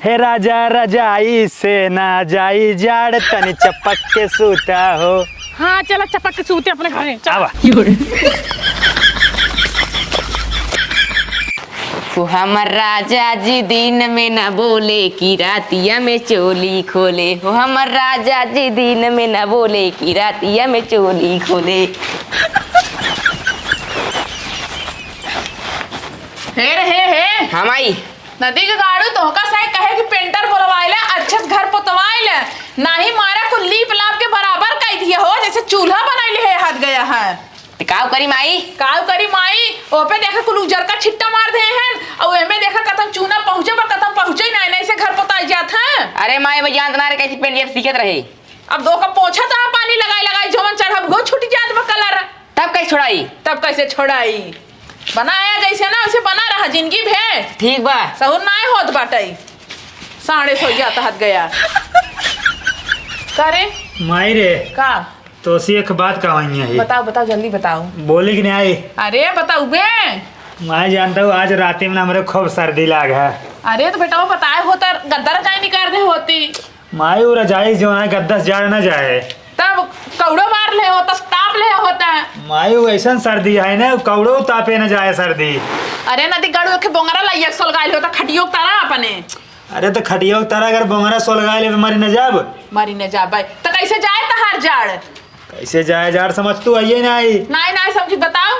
हे राजा रजाई से ना जाई जाड़ तनी चपक के सूता हो। हाँ चलो चपक के सूते अपने घरे आवा। वो हमर राजा जी दिन में न बोले कि रातिया में चोली खोले। वो हमर राजा जी दिन में न बोले कि रातिया में चोली खोले। हे हम आई नदी के गाड़ू तो का साय कहे कि पेंटर बोलवाइले अच्छे से घर पोतवाइले नहीं मारा को लीप लाप के बराबर कह दिया हो जैसे चूल्हा बनाइले है हद गया है। काव करी माई ओपे देखा कुल उजर का छिट्टा मार दे हैं और एमे देखा कतम चूना पहुंचे बा कतम पहुंचे नहीं से घर पोताई जात है। अरे माई मैं जानत ना रे कैसे पेंट ये सीखत रहे। अब दो का पोछा ता पानी लगाई जोवन चढ़ब गो छूट जात बा कलर तब कैसे छोड़ाई बनाया जैसे ना वैसे बना रहा जिंदगी भे ठीक बा सहूर ना होत बाटे साढ़े सो जाता हद गया करे माई रे का तो सी एक बात कहवाई है। बताओ जल्दी बताओ। बोली कि नहीं आई? अरे बताओ बे। मैं जानता हूँ आज रात में हमारे खूब सर्दी लाग है। अरे तो बेटा वो बताए होता गद्दा रजाई नहीं कर दे होती माई वो रजाई जो है गद्दा जाड़ न जाए तब कौड़ो मार ले होता ताप ले होता। माई वो ऐसा सर्दी है ना कौड़ो तापे न जाए सर्दी। अरे नदी गड़ू के बोंगरा लाइक सोलगाइल होता खटियो तारा अपने। अरे तो खटिया तारा अगर बोंगरा सोलगाइल है तो मरी न जाब भाई तो कैसे जाए तहार जाड़ कैसे जाए जाड़ समझ तू आइए ना आई नहीं समझी बताओ।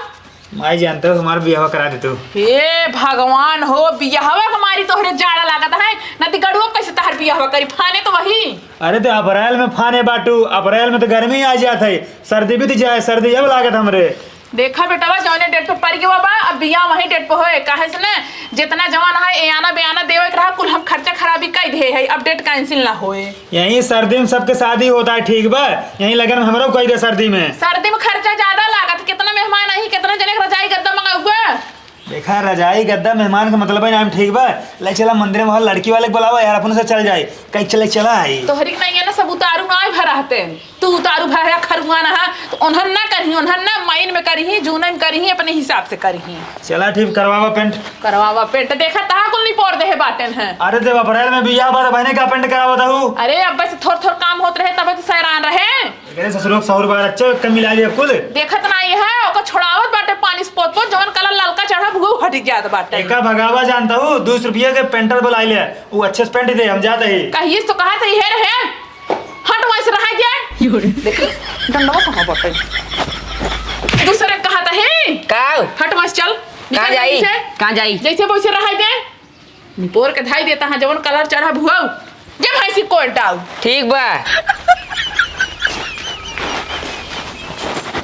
माई जानता हूँ हमारा ब्याह करा दे तू। हे भगवान हो बियाहवा हमारी तोहरे जाड़ा लागत है नदी गड़ुआ कैसे तहार बियाहवा करी फाने तो वही। अरे तो अप्रैल में फाने बाटू अप्रैल में तो गर्मी आ जात है सर्दी भी तो जाए सर्दी अब लागत हमरे। देखा बेटा जौने डेट पे पड़ गया बा अब बिया वही डेट पे होए काहे से ना जितना जवान है एयाना बेयाना देवे रहा कुल हम खर्चा खराबी कई दे है अब डेट कैंसिल ना होए। यही सर्दी में सबके शादी होता है ठीक बा यही लगन हमरो कोई दे सर्दी में खर्चा ज्यादा लागत कितना मेहमान आई कितना जने रजाई गद्दा मंगाऊगा। देखा रजाई गद्दा मेहमान का मतलब है नाम ठीक बा ले चला मंदिर में लड़की वाले बुलावा यार अपन से चल जाए कहीं चला है तो हरिक नहीं है ना सब उतारू ना भराते तू उतारू भरा खरुआ ना तो उन्हन ना करही उन्हन ना माइन में करही जून में करही अपने हिसाब से करही। चला ठीक करवावा पेंट देखा ता कुल नहीं पोड़ दे बाटन है। अरे जब अप्रैल में बियाह बात बहने का पेंट करावा हूँ। अरे अब बस थोड़ काम होत रहे तब तो सैरान रहे ससुरों सौर बार अच्छे कम मिला लिया कुल देखत नहीं है ओको छोड़ावत बाटे पानी से पोत जवन कलर ललका चढ़ा वो हट जात बाटे। एका भगावा जानता हूँ 200 रुपये के पेंटर बुला ले वो अच्छे से पेंट दे हम जाते ही कहिए तो कहा था ये रहे हट वैसे रहा गया देख डंडवा कहां बाटे दूसरे कहा था हे काव हट वैसे चल कहां जाई जैसे वैसे रहा दे निपोर के धाई देता है जवन कलर चढ़ा भुआ जब ऐसी कोट डाल ठीक बा।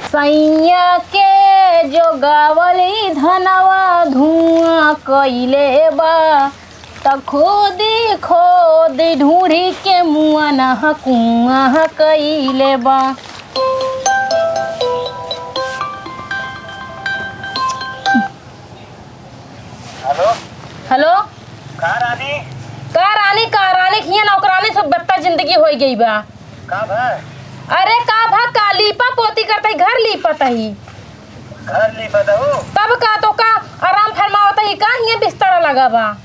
सैया के जो गावली धनवा धुआं कइले बा त खोदी ढूंढी के मुआ न कुआं कइले बा। हेलो का रानी खिया नौकरानी सब बत्ता जिंदगी हो गई बा। अरे का भा का लीपा पोती करते घर लीपत ही तब का तो का आराम फरमावत ही का हिया बिस्तर लगा बा।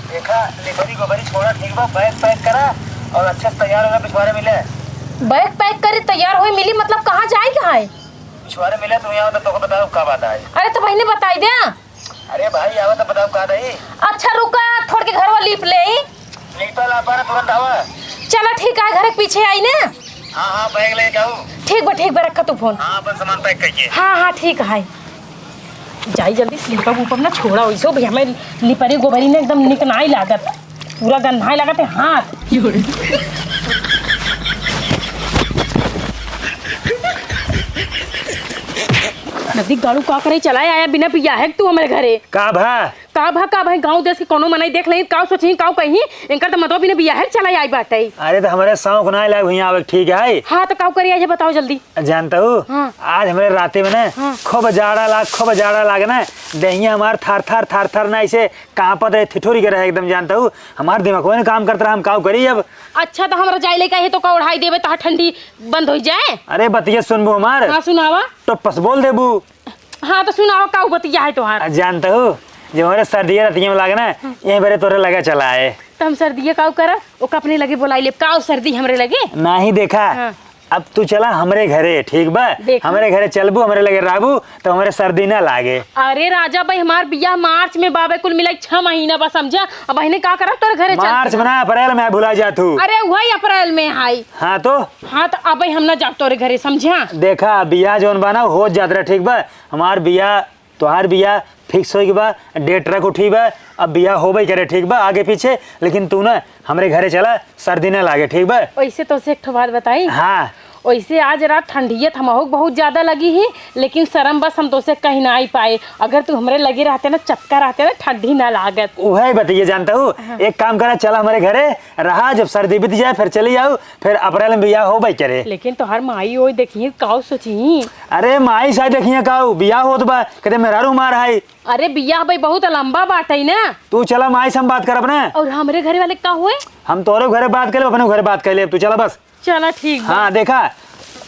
देखा लिबरी गोबरी छोड़ा ठीक बा बैग पैक करा और अच्छे से तैयार होगा पिछवाड़े मिले। बैग पैक करी तैयार होई मिली मतलब कहाँ जाए का है पिछवाड़े मिले तुम यहाँ तो बताओ का बात है। अरे तो बहने बताई दे। अरे भाई आवा तो बताओ का दही। अच्छा रुका थोड़ के घर वाला लीप ले लीपा लापा तुरंत आवा। चला ठीक है घर के पीछे आई ना। हाँ बैग ले जाओ। ठीक बा रखा तू फोन। हाँ अपन सामान पैक करिए। हाँ ठीक है जाई जल्दी स्लीपर ऊपर ना छोड़ा वैसे भैया मैं लिपरी गोबरी ने एकदम निकनाई लागत पूरा गंधाई लागत है हाथ। नदी गाड़ू का करे चलाए आया बिना पिया है तू हमारे घरे का भाई गांव देश के कोनो मनाई देख नहीं का सोची का कहीं इनका तो मतलब बिना बिया है चलाई आई बात है। अरे तो हमारे शौक ना लग भैया आवे ठीक है। हाँ तो का करिए आज बताओ जल्दी। जानता हूँ हाँ। आज हमारे राते में ना खूब जाड़ा लाग ना दहिया हमार थार ना ऐसे कांपत है ठिठोरी के रहे एकदम। जानता हूँ हमारे दिमाग में काम करता हम का करी अब। अच्छा तो हमरा जाए लेके तो का उड़ाई देवे तो ठंडी बंद हो जाए। अरे बतिया सुनबू हमार। हाँ सुनावा तो पस बोल देबू। हाँ तो सुनावा का बतिया है तोहार। जानता हूँ जो हमारे सर्दी रतिया में लागे ना यही बारे तोरे लगा चला है। तो हम सर्दी का करा ओका अपने लगे बुलाई ले का सर्दी हमरे लगे नहीं देखा हाँ। अब तू चला हमरे घरे ठीक बा देखा। हमरे घरे चलबू हमरे लगे रहबू तो हमरे सर्दी ना लागे। अरे राजा भाई हमार बियाह मार्च में बाबे कुल मिला 6 महीना बस समझा अब बहने का करा तोरे घरे चल मार्च में ना अप्रैल में भुला जा तू। अरे वही अप्रैल में आई हाँ तो हाँ तो अब हम ना जा तोरे घरे समझा देखा बियाह जौन बना हो जात रहा ठीक बा हमार बियाह तोहार बियाह फिक्स हो के बा डेट रख उठी बा अब बियाह होबे करे ठीक बा आगे पीछे लेकिन तू ना हमरे घरे चला सर्दी ना लागे ठीक बा। वैसे तो से एक ठो बात बताई हाँ वैसे आज रात ठंडियत हमहू बहुत ज्यादा लगी ही लेकिन शर्म बस हम तो से कहीं ना ही पाए अगर तू हमरे लगे रहते ना चक्का रहते ना ठंडी ना लागत वही बताइए जानता हूँ। एक काम करा चला हमारे घरे रहा जब सर्दी बीत जाए फिर चली जाओ फिर अप्रैल में बियाह हो भाई करे। लेकिन तोहर माई ओई देखिए काऊ सोची अरे माई शायद देखिए काऊ बियाह होत बा कहते मेहरारू मार है। अरे बियाह भाई बहुत लंबा बात है ना तू चला माई से हम बात कर अपने और हमरे घरे वाले का हुए हम तोरे घरे बात कर ले अपने घरे बात कर ले तू चला बस। चला ठीक बा। हाँ देखा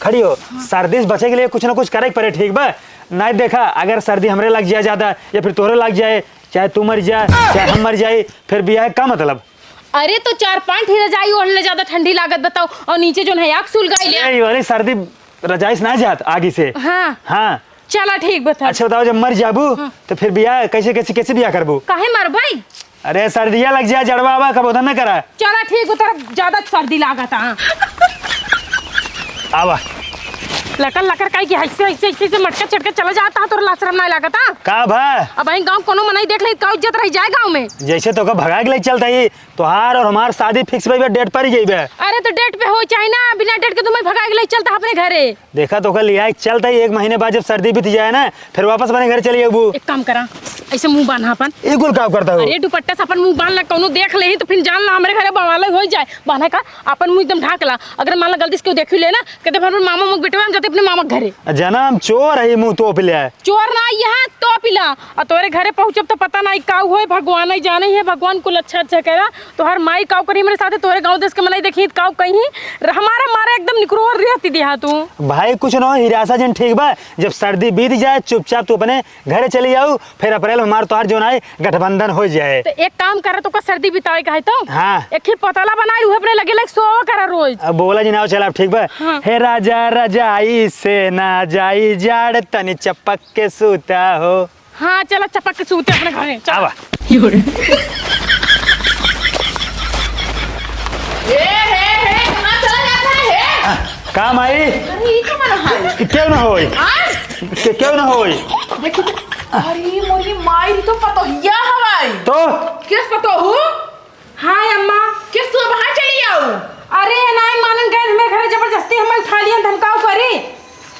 खड़ी हो सर्दी से बचे के लिए कुछ ना कुछ करे पड़े ठीक बा नहीं देखा अगर सर्दी हमरे लग जाए ज्यादा या फिर तोरे लग जाए चाहे तू मर जाए चाहे हम मर जाए फिर बियाह का मतलब। अरे तो 4-5 ही रजाई ओढ़ले ज्यादा ठंडी लागत बताओ और नीचे जो है आग सुल गई ले ये वाली सर्दी रजाई से ना जात आगे से। हाँ हाँ चला ठीक बता। अच्छा बताओ जब मर जाबू तो फिर बियाह कैसे कैसे कैसे बियाह करबू। काहे मर भाई अरे सर्दियाँ लग जाए जड़वा आवा कब उधर ना करा। चला ठीक बता ज्यादा सर्दी लागत हाँ आवा लकर लकर काई की ऐसे ऐसे ऐसे मटका चटका चला जाता है तो लाशरम नहीं लागता। का भा अब અહીં गांव कोनो मनाई देख ले का इज्जत रह जाए गांव में। जैसे तो का भगा के ले चलता ही तोहार और हमार शादी फिक्स भई डेट पर ही गई बे। अरे तो डेट पे हो चाहे ना बिना डेट के तुम्हें भगा के ले चलता अपने घरे। देखा तो का लिया चलता ही 1 महीने बाद जब सर्दी बीत जाए ना फिर वापस अपने घर चली जाबू। एक काम करा ऐसे मुंह बांधा अपन एक गोल काम करता हो। अरे दुपट्टा से अपन मुंह बांध ला कोनो देख ले तो फिर जान ला हमरे घरे बवाले हो जाए बांधा का अपन मुंह एकदम ढाक ला अगर मान ला गलती से क्यों देख ले ना कहते फिर मामा मुख बेटे हम जाते अपने मामा के घरे। जनाम चोर है मुंह तो पिला चोर ना यहाँ तो पिला और तोरे घरे पहुंचब तो पता नहीं का हुए भगवान ही जाने है भगवान कुल अच्छा अच्छा करा तो हर माई काव करी मेरे साथे तोरे गांव देश के मनाई देखी काव कहीं हमारा मारा एकदम निकरोर रहती दिया तू भाई कुछ ना हिरासा जन ठीक बा जब सर्दी बीत जाए चुपचाप तू अपने घरे चली जाऊ फिर अप्रैल में हमार तोहार जो है गठबंधन हो जाए। तो एक काम करे तो का सर्दी बिताए का है तो हाँ एक ही पतला बनाई रहे अपने लगे लग सो करा रोज। अब बोला जी ना चला ठीक बा। हाँ। हे राजा रजाई से ना जाई जाड़ तनी चपक के सूता हो। हाँ चला चपक के सूते अपने घरे चल। आवा कहाँ चला जाता है काम आई अरे ये क्या मना है क्यों ना होई क्यों ना होई देखो अरे मोरी माई तो पतोहिया हवाई तो किस पतोहू हाय अम्मा किस तू बाहर चली आओ अरे नहीं मानन गए हमें घरे जबरदस्ती हमें उठा लिया धमकाओ करे।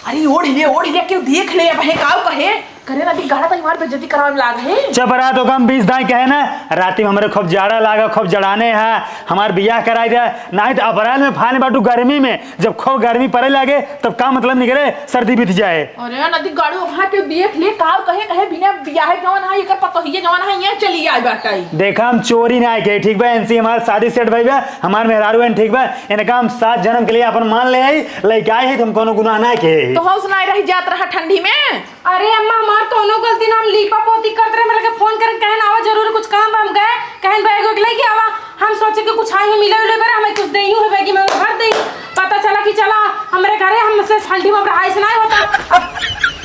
अरे ओढ़ ले क्यों देख ले अब है काव कहे करे ना भी गाड़ा तो हमार बेइज्जती करावे में लाग है। चपरा तो कम 20 दाई कहे ना राती में हमारे खूब जाड़ा लागा खूब जड़ाने है हमार बियाह कराई दे नहीं तो अप्रैल में फाने बाटू गर्मी में जब खूब गर्मी पड़े लगे तब का मतलब निकले सर्दी बीत जाए। अरे नदी गाड़ी वहां के देख ले काव कहे बिना बियाह जवान है एकर पतोहिया जवान है यहां चली आई बाटाई। देखा हम चोरी ना के ठीक बा एनसी हमार शादी सेट भई बा हमार मेहरारू है ठीक बा इनका हम 7 जन्म के लिए अपन मान ले आई लेके आए हैं तुम कोनो गुनाह ना के तो हौस ना रह जात रहा ठंडी में। अरे अम्मा हमार कोनो गलती ना हम लीपा पोती करते रहे मेरे के फोन करके कहन आवा जरूर कुछ काम हम गए कहन बैग वैग लेके आवा हम सोचे कि कुछ आई मिले उले पर हमें कुछ देई है बैग में भर देई पता चला कि चला हमरे घरे हमसे ठंडी में रहाई से नहीं होता।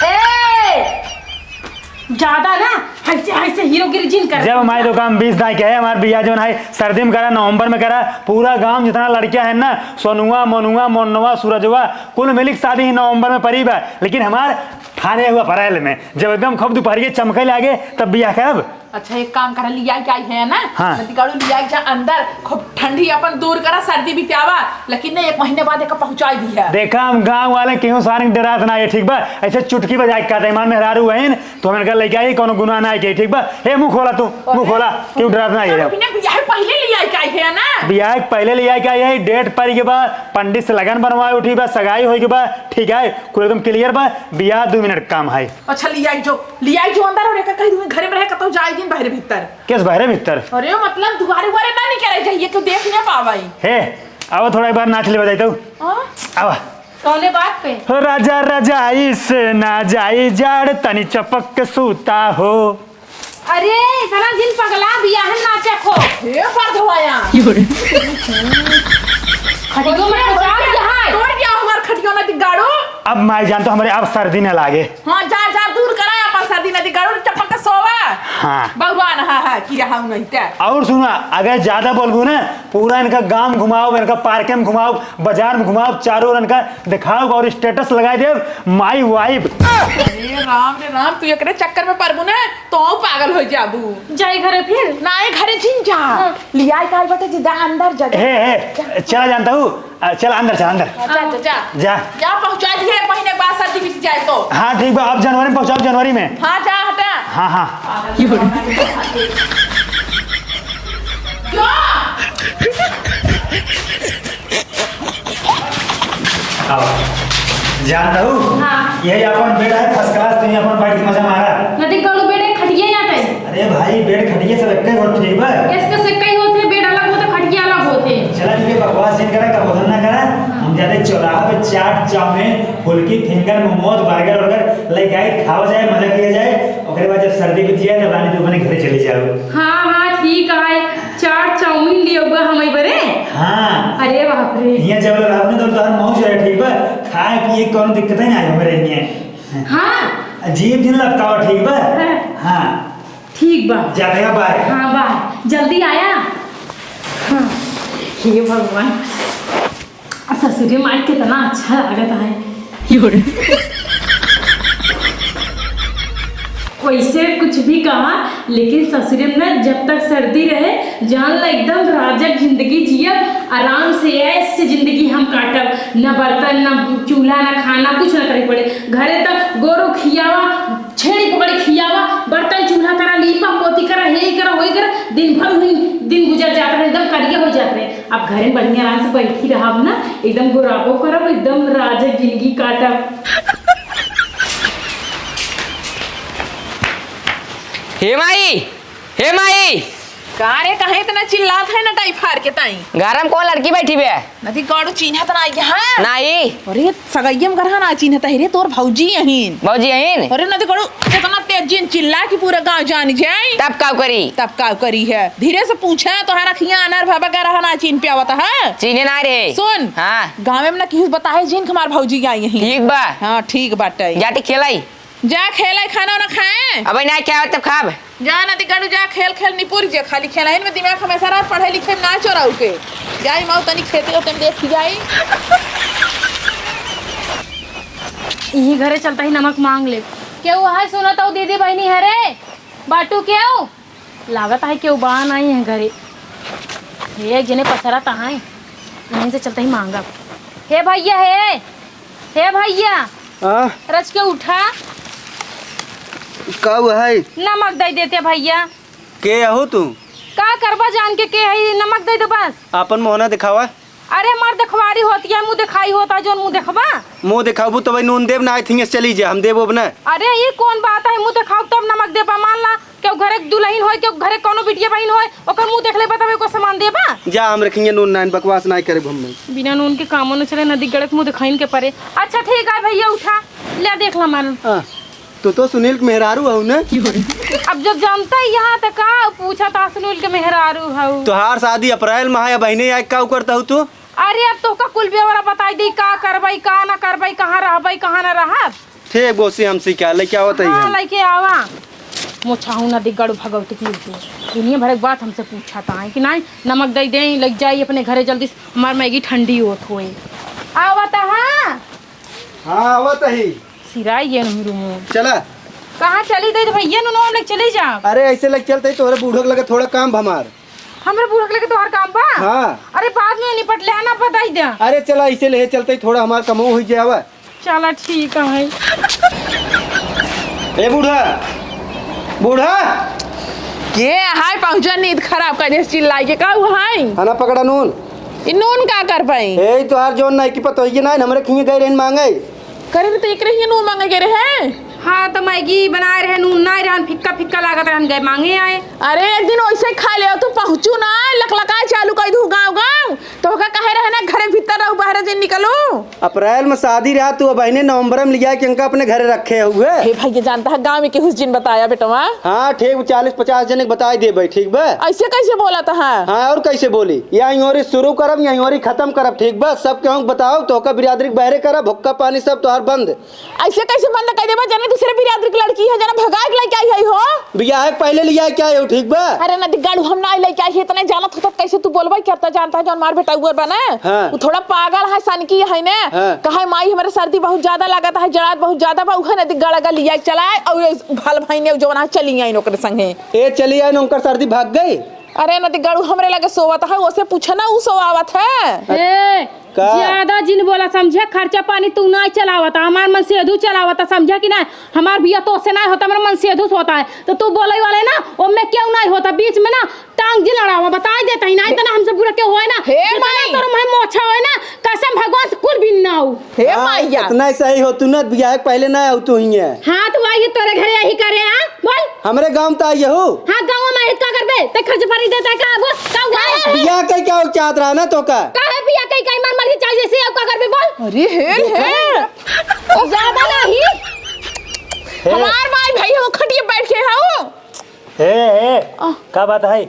ए ज्यादा ना ऐसे ऐसे हीरोगिरी जिन कर जब हमारे दुकान 20 दाई के है हमार बियाह जो है सर्दी में करा नवंबर में करा पूरा गांव जितना लड़कियां है ना सोनुआ मनुआ मोनुआ सूरजवा कुल मिलिक शादी ही नवंबर में परी बा लेकिन हमार ठाने हुआ अप्रैल में जब एकदम खूब दोपहर चमके लागे तब बियाह करब। अच्छा एक काम करा लिया क्या है ना हाँ। नदी गाड़ू लिया जा अंदर खूब ठंडी अपन दूर करा सर्दी भी त्यावा लेकिन ने 1 महीने बाद एक पहुंचाई दी है। देखा हम गांव वाले केहू सारे डरात ना है ठीक बा ऐसे चुटकी बजाए का ईमान मेहरारू है तो हमने कहा लेके आई कोनो गुनाह ना है ठीक बा। हे मुंह खोला तू मुंह खोला क्यों डरात ना है बिना बियाह पहले लिया क्या है ना बियाह पहले लिया क्या है डेट पर के बाद पंडित से लगन बनवाए उठी बा सगाई होई के बाद ठीक है कुल एकदम क्लियर बा बियाह 2 मिनट काम है। अच्छा लिया जो अंदर और एक कहीं घरे में रह कतो जाए दिन बाहर भीतर किस बाहर भीतर अरे मतलब दुआरे ना निकले जाइए तो देख नहीं पावाई। हे आओ थोड़ा एक बार नाच ले बजाई तो आवा कौने बात पे राजा रजाई से ना जाई जाड़ तनी चपक के सूता हो। अरे इतना दिन पगला बिया है नाचे खो हे पर धोया खटियो में पहुंचा दिया है तोड़ दिया हमार खटियो ना दिगाड़ो। अब मैं जानता हूँ हमारे अब सर्दी न लागे। हाँ जा जा दूर कराया अपन सर्दी ना दिगाड़ो चप्पल का सोवा। हाँ भगवान हाँ कि रहा हूँ नहीं त्या। और सुना, अगर ज्यादा बोलबू ना पूरा इनका गांव घुमाओ, इनका पार्क में घुमाओ, बाजार में घुमाओ, चारों ओर इनका दिखाओ और स्टेटस लगाई दे माई वाइफ। रे राम तू एकरे चक्कर में पड़बू ना तो पागल हो जाबू। जाए घरे फिर ना घरे जिन जा लिया काल बटे जिदा अंदर जगह। हे चला जानता हूँ, चल अंदर, चल अंदर जा जा पहुंचा दिए महीने बाद सर्दी बीत जाए तो। हाँ ठीक है, अब जनवरी में पहुँचाओ, जनवरी में। हाँ जा हटा। हाँ हाँ जानता हूँ। हाँ। यही अपन बेड है फर्स्ट क्लास, तो अपन बैठ के मजा मारा। नदी गड़ू बेड खटिया यहाँ पे। अरे भाई बेड खटिए सब एक होते ठीक है। इसके से कई होते बेड अलग होते खटिया अलग होते। चला ठीक है, बकवास नहीं करा, कबोधन ना करा। हम जाते चौराहा पे चाट चाउमीन फुल्की फिंगर मोमोज बर्गर वर्गर ले गए, खावा जाए, मजा किया जाए। और बाद जब सर्दी बीत जाए तब रानी तू अपने घर चली जाओ। हाँ ठीक है, चाट चाउमीन लियो हमें बरे। हाँ अरे बाप रे, यहाँ जब आपने तो तोहर मौज है ठीक है, खाए पिए कोनो दिक्कत नहीं आई हमारे यहाँ। हाँ अजीब दिन लगता हो ठीक है। हाँ ठीक बा, जाते हैं बाय। हाँ बाय, जल्दी आया। हाँ हे भगवान, ससुरी माँ कितना अच्छा लागत है। वैसे कुछ भी कहा, लेकिन ससुरी में जब तक सर्दी रहे जान ला एकदम राजक जिंदगी जियब, आराम से ऐसे जिंदगी हम काटब, न बर्तन न चूल्हा न खाना कुछ न करे पड़े। घरे तक गोरो खियावा, छेड़ी पकड़ी खियावा, बर्तन चूल्हा करा, लीपा पोती करा, हे करा वही करा, दिन भर दिन गुजर जाता रहे, एकदम करिया हो जाते रहे। अब घरे बढ़िया आराम से बैठी रहा ना, एकदम गोराबो करब, एकदम राजक जिंदगी काटब। हे माई का रे कहे इतना चिल्लात है ना टाई फाड़ के ताई। घर में कौन लड़की बैठी बे? नदी गाड़ू चिन्हत ना यहाँ। नहीं अरे सगैयम गरहा ना चिन्हत है रे तोर भौजी यहीन। भौजी यहीन? अरे नदी गाड़ू इतना तेज चिल्ला कि पूरा गांव जान जाए। तब का करी? तब का करी है, धीरे से पूछा तो है रखिया अनर भाबा गरहा ना चिन्ह पे आवता है। चीने ना रे। सुन हाँ गाँव में ना किसी बताए जिन हमार भौजी आई यहीं। ठीक बा। हाँ ठीक बाटे, जाती खेलाई? जा खेला खाना ना खाए। अब ना क्या तब खाब जा नदी गाड़ू जा खेल खेल निपुर जे खाली खेला में दिमाग हमेशा रात पढ़े लिखे में ना चोराऊ के जाई माऊ तनी खेती होते देख जाई। यही घरे चलता ही नमक मांग ले। क्यों है सुना तो दीदी बहनी है रे बाटू क्यों लागत है क्यों बान आई है घरे। एक जने पसरा तहाँ यहीं से चलता ही मांगा। हे भैया हे भैया रच के उठा, का है नमक दे देते भैया। के हो तू? का करबा जान के है, नमक दे दो बस। अपन मोहना दिखावा। अरे हमार देखवारी होती है, मुँह दिखाई होता है, जो मुँह देखबा मुँह दिखाबू तो भाई नून देव ना आई थिंग चली जा हम देबो ना। अरे ये कौन बात है, मुँह दिखाओ तब नमक देबा। मान ला क्यों घरे दुल्हन होय, क्यों घरे कोनो बिटिया बहन होय, ओकर मुँह देख ले बतावे को सामान देबा। जा हम रखेंगे नून नाइन बकवास ना करे हम बिना नून के कामों न चले, नदी गड़क मुँह दिखाइन के परे। अच्छा ठीक है भैया उठा ले देख ला मान। तो सुनील के मेहरारू हूँ ना। अब जब जानता है यहाँ तक का पूछा था सुनील के मेहरारू हूँ। तुहार शादी अप्रैल माह या बहने आए का करता हूँ तू? अरे अब तो का कुल ब्यौरा बताई दी, का करबई का ना करबई, कहाँ रहबई कहाँ ना रहब। ठीक बोसी हमसे क्या लेके आवत हाँ है लेके आवा। मोछाऊ नदी गड़ भगवती की दुनिया भर की बात हमसे पूछा था कि नहीं नमक दे दें लग जाई अपने घरे जल्दी से, हमार मैगी ठंडी होत होए। आवत हाँ आवत ही सिराई ये नहीं रूम चला। कहाँ चली गई भैया नो हम लोग चले जा। अरे ऐसे लग चलते तोहरे बूढ़ो लगे थोड़ा काम हमार। हमरे बूढ़ लगे तो हर काम बा। हाँ अरे बाद में निपट ले ना बताई दे। अरे चला ऐसे ले चलते थोड़ा हमार कमो हो जावा। चला ठीक है। ए बूढ़ा बूढ़ा के हाय पहुंचा नींद खराब कर दे चिल्लाई के का हाय खाना पकड़ा नून। इ नून का कर पाई ए तोहार जोन नहीं की पता है ना हमरे खिए गए रहन मांगे करे तो एक रही नून मांगे गे है। हाँ तो मैगी बनाए रहे नून ना रहन फिक्का फिक्का लागत रहन गए मांगे आए। अरे एक दिन वैसे ही खा ले तू पहुंचू ना लकलका चालू कर दू गाँव गाँव तो का कहे रहे ना घरे भीतर रहू बाहर दिन निकलो। अप्रैल में शादी रहा तू बहने नवंबर में लिया कि अंका अपने घर रखे हुए। हे भाई ये जानता है गाँव में केहू दिन बताया बेटवा। हाँ ठीक 40-50 जने बता दे भाई ठीक बा। ऐसे कैसे बोला था? हाँ और कैसे बोली यहीं और शुरू करब यहीं और खत्म करब ठीक बा। सब केहू बताओ तो का बिरादरी बहरे करब हुक्का पानी सब तोहार बंद। ऐसे कैसे बंद कर देबा? जाने दूसरे बिरादरी की लड़की है जना भगा के लेके आई है हो। बियाह के पहले लिया क्या है ठीक बा। अरे नदी गाड़ू हम ना लेके आई है इतना जानत होता कैसे तू बोलबा करता जानता है जौन मार बेटा हुआ बना। हाँ। वो थोड़ा पागल है सनकी है ने। हाँ। कहे माई हमारे सर्दी बहुत ज्यादा लागत है जड़ात बहुत ज्यादा बा उहे नदी गाड़ा लिया चलाए और भल भाई ने जौन चली आई नौकर संगे। ए चली आई नौकर सर्दी भाग गई। अरे नदी गाड़ू हमरे लगे सोवत है उसे पूछा ना उ सोवावत है। ए का? ज्यादा जिन बोला समझे खर्चा पानी तू नहीं चलावता हमार मन सेधु चलावता समझा कि नहीं। हमार बिया तो से नहीं होता मेरा मन सेधु होता है तो तू बोले वाले ना ओ में क्यों नहीं होता बीच में ना टांग जी लड़ावा बता देता ही नहीं तो ना हमसे पूरा क्यों होए ना हे माई। तोर मैं मोछा होए ना कसम भगवान से कुल भी ना हो। हे माईया इतना सही हो तू ना बियाह के पहले ना तू ही है। हां तो आई तोरे घरे यही करे हां बोल। हमरे गांव में तो आई हो। हां गांव में हित का करबे ते खर्च पानी देता का बोल का बियाह कई क्या चाहत रहा ना तो का है बिया कई मार मार के चाहिए से अब का करबे बोल। अरे हे ज्यादा नहीं हमार माई भाई वो खटिए बैठ के हां। हे का बात है?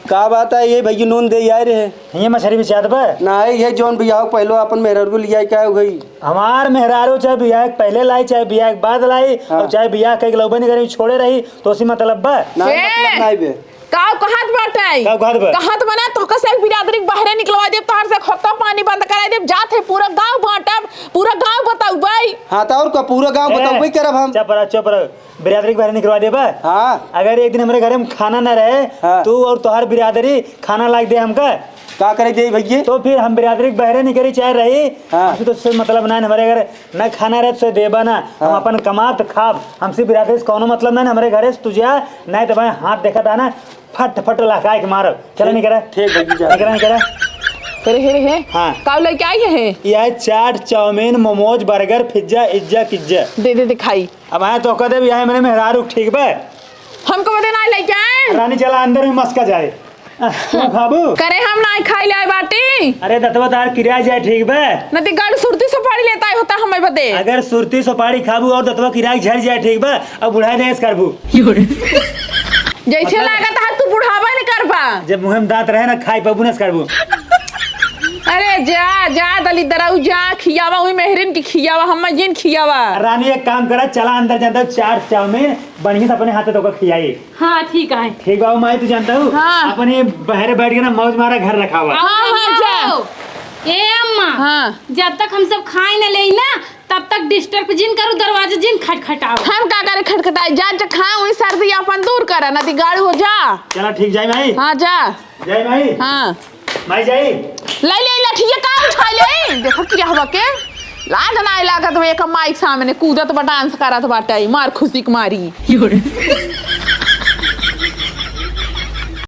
का बात है ये भैया नून दे यार है ये मछली भी चाहत बा। ना ये जोन बियाह के पहले अपन मेहर को लिया क्या हो गई। हमार मेहरारू चाहे बियाह के पहले लाई चाहे बियाह के बाद लाई हाँ। और चाहे बियाह के लौबे नहीं करी छोड़े रही तो उसी मतलब बा। ना मतलब नहीं बे काव कहत बाटे काव कहत बा? कहत बना तो कसे बिरादरी बाहर निकलवा दे तोहर से खोता पानी बंद करा दे जात है पूरा गांव बांटब पूरा गांव बताऊ भाई। हाँ तो और का पूरा गांव बताओ वही करब हम। चुप रहो बिरादरी के बाहर निकलवा दे बा। हाँ अगर एक दिन हमारे घर में खाना न रहे हाँ। तू और तोहार बिरादरी खाना लाग दे हमका का करे दे भैया तो फिर हम बिरादरी के बहरे नहीं करी चाहे रही। हाँ। हमसे तो उससे मतलब ना है, हमारे घर न खाना रहे तो देबा ना हम अपन कमात खाब हमसे बिरादरी से कोनो मतलब ना है, हमारे घरे से तुझे नहीं तो भाई हाथ देखा था ना फट फट लहकाए के मारो। चलो नहीं करा ठीक भैया नहीं करा अरे हे हाँ। काव लेके आई है यह chaat chowmein momos burger pizza इज्जा किज्जा दे दिखाई। अब आए तो कदे भी आए मेरे मेहरारू ठीक बा। हमको बदे ना लेके आए रानी चला अंदर में मस्का जाए तू खाबू करे हम ना खाई ले बाटी। अरे दतवा तार किराया जाए ठीक बा। नदी गाड़ सुरती से पाड़ी लेता होता हमें बदे। अगर सुरती सुपारी खाबू और दतवा किराया झड़ जाए ठीक बा अब बुढ़ाई देस करबू जैसे लागत है तू बुढ़ावा नहीं करबा। जब मुंह में दांत रहे ना खाई पबू न करबू। अरे जा जा दलिदराऊ जा खियावा हुई मेहरिन की खियावा हम जिन खियावा। रानी एक काम करा चला अंदर जानता हूँ चाट चाउमीन बढ़िया से अपने हाथे तो खियाई हां ठीक है ठीक बाबू माई तू जानता हूँ हाँ। अपने बहरे बैठ के ना मौज मारा घर रखा हुआ। हाँ जा ए अम्मा हाँ। जब तक हम सब खाए न ले ना तब तक डिस्टर्ब जिन करो दरवाजा जिन खटखटाओ। हम का करे खटखटाई जा जा खाओ वही सर्दी अपन दूर कर नदी गाड़ी हो जा। चला ठीक जाए भाई। हाँ जा जय भाई हाँ भाई जाई ले ले लठिया का उठा ले देखो क्या हवा के लाग ना लागत वे एक माइक सामने कूदत बा डांस करत बाटे मार खुशी के मारी।